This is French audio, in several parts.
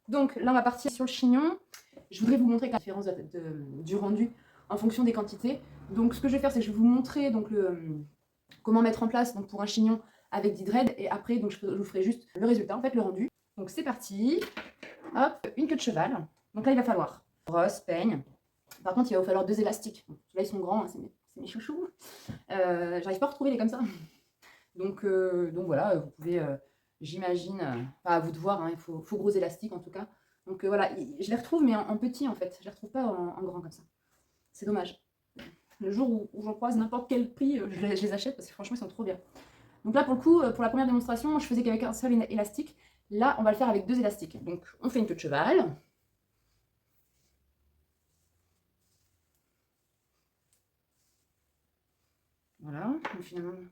Donc là, on va partir sur le chignon. Je voudrais vous montrer la différence du rendu en fonction des quantités. Donc ce que je vais faire, c'est que je vais vous montrer donc, comment mettre en place donc, pour un chignon avec 10 dreads. Et après, donc, je vous ferai juste le résultat, en fait, le rendu. Donc c'est parti. Hop, une queue de cheval. Donc là, il va falloir brosse, peigne. Par contre, il va vous falloir 2 élastiques. Là, ils sont grands, hein, c'est mes chouchous. J'arrive pas à retrouver les comme ça. Donc voilà, vous pouvez, j'imagine, pas à vous de voir, hein, il faut gros élastiques en tout cas. Donc voilà, je les retrouve, mais en petit en fait. Je les retrouve pas en grand comme ça. C'est dommage. Le jour où j'en croise n'importe quel prix, je les achète parce que franchement, ils sont trop bien. Donc là, pour le coup, pour la première démonstration, je faisais qu'avec un seul élastique. Là, on va le faire avec 2 élastiques. Donc, on fait une queue de cheval. Voilà. Donc, finalement, je vais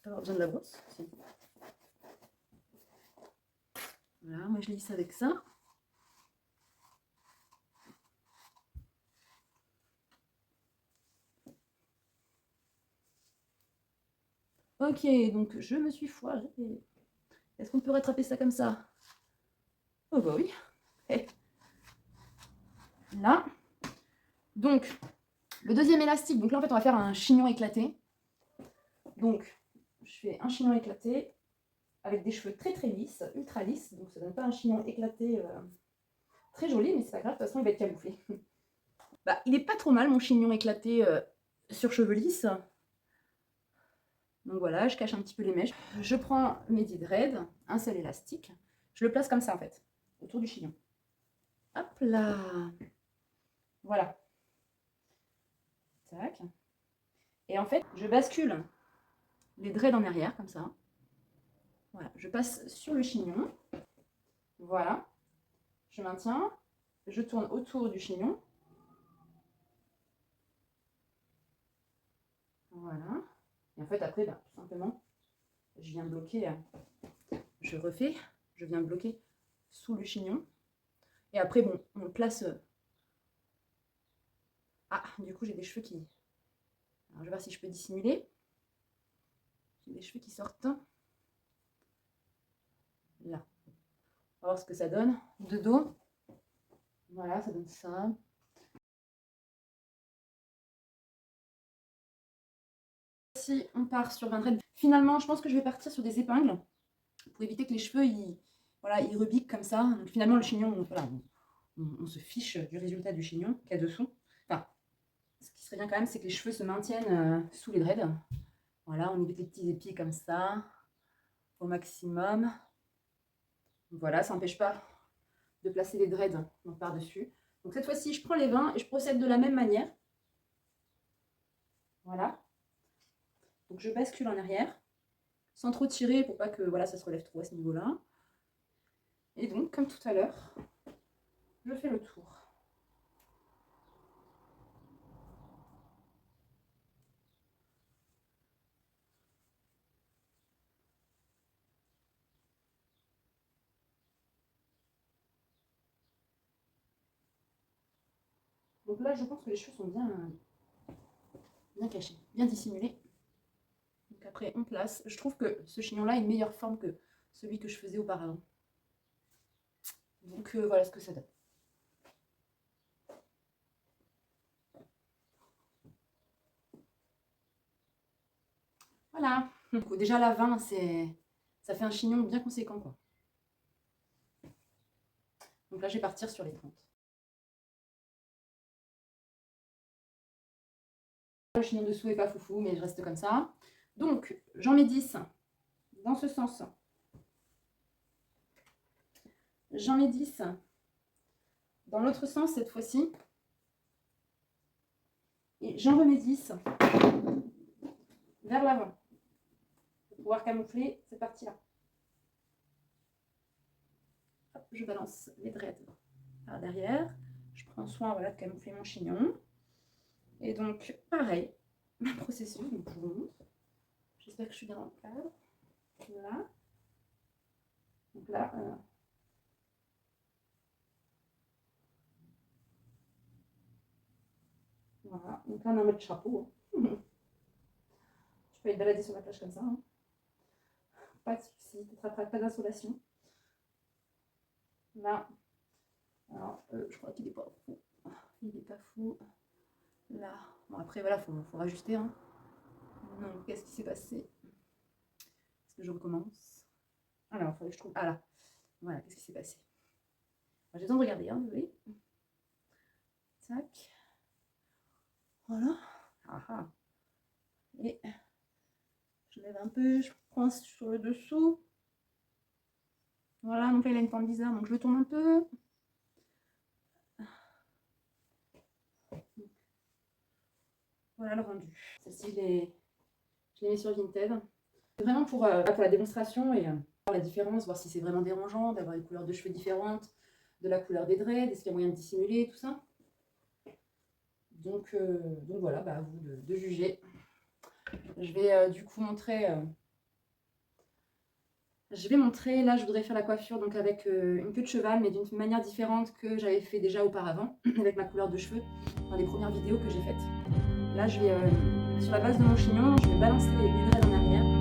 pas avoir besoin de la brosse. Si. Voilà, moi je lisse avec ça. Ok, donc je me suis foirée. Est-ce qu'on peut rattraper ça comme ça? Oh bah oui. Et là. Donc, le deuxième élastique. Donc là, en fait, on va faire un chignon éclaté. Donc, je fais un chignon éclaté avec des cheveux très très lisses, ultra lisses. Donc, ça donne pas un chignon éclaté très joli, mais c'est pas grave. De toute façon, il va être camouflé. Bah, il est pas trop mal, mon chignon éclaté sur cheveux lisses. Donc voilà, je cache un petit peu les mèches. Je prends mes 10 dreads, un seul élastique. Je le place comme ça, en fait, autour du chignon. Hop là. Voilà. Tac. Et en fait, je bascule les dreads en arrière, comme ça. Voilà, je passe sur le chignon. Voilà. Je maintiens. Je tourne autour du chignon. Voilà. Et en fait, après, bah, tout simplement, je viens bloquer. Je refais. Je viens bloquer sous le chignon. Et après, bon, on place... Ah, du coup, j'ai des cheveux qui... Alors, je vais voir si je peux dissimuler. J'ai des cheveux qui sortent. Là. On va voir ce que ça donne. De dos. Voilà, ça donne ça. Si on part sur 20 dreads, finalement, je pense que je vais partir sur des épingles pour éviter que les cheveux, voilà, ils rebiquent comme ça. Donc, finalement, le chignon, voilà, on se fiche du résultat du chignon qu'il y a dessous. Enfin, ce qui serait bien quand même, c'est que les cheveux se maintiennent sous les dreads. Voilà, on évite les petits épis comme ça, au maximum. Voilà, ça n'empêche pas de placer les dreads par-dessus. Donc cette fois-ci, je prends les 20 et je procède de la même manière. Voilà. Donc je bascule en arrière, sans trop tirer pour pas que voilà, ça se relève trop à ce niveau-là. Et donc, comme tout à l'heure, je fais le tour. Donc là, je pense que les cheveux sont bien cachés, bien dissimulés. Donc après, on place. Je trouve que ce chignon-là a une meilleure forme que celui que je faisais auparavant. Donc voilà ce que ça donne. Voilà. Donc, déjà la 20, ça fait un chignon bien conséquent, quoi. Donc là, je vais partir sur les 30. Le chignon dessous est pas foufou, mais je reste comme ça. Donc, j'en mets 10 dans ce sens. J'en mets 10 dans l'autre sens cette fois-ci. Et j'en remets 10 vers l'avant pour pouvoir camoufler cette partie-là. Je balance les dreads par derrière. Je prends soin voilà, de camoufler mon chignon. Et donc, pareil, même processus. Donc, je vous montre. J'espère que je suis bien dans le cadre. Là. Donc là, voilà. Donc là, on est en mode chapeau. Tu peux être baladé sur la plage comme ça. Hein. Pas de soucis, tu n'attraperas pas d'insolation. Là. Alors, je crois qu'il est pas fou. Il est pas fou. Là. Bon, après, voilà, faut rajuster. Hein. Donc, qu'est-ce qui s'est passé? Est-ce que je recommence? Alors, il faudrait que je trouve. Ah là. Voilà, qu'est-ce qui s'est passé? J'ai besoin de regarder, hein, désolé. Tac. Voilà. Ah ah. Et je lève un peu, je prends sur le dessous. Voilà, donc là il a une forme bizarre, donc je le tourne un peu. Voilà le rendu. Celle-ci, je l'ai mis sur Vinted. C'est vraiment pour la démonstration et voir la différence, voir si c'est vraiment dérangeant d'avoir une couleur de cheveux différente, de la couleur des dreads, est-ce qu'il y a moyen de dissimuler, tout ça. Donc voilà, à vous de juger. Je vais du coup montrer... là je voudrais faire la coiffure donc avec une queue de cheval, mais d'une manière différente que j'avais fait déjà auparavant, avec ma couleur de cheveux, dans les premières vidéos que j'ai faites. Là je vais, sur la base de mon chignon, je vais balancer les dreads en arrière.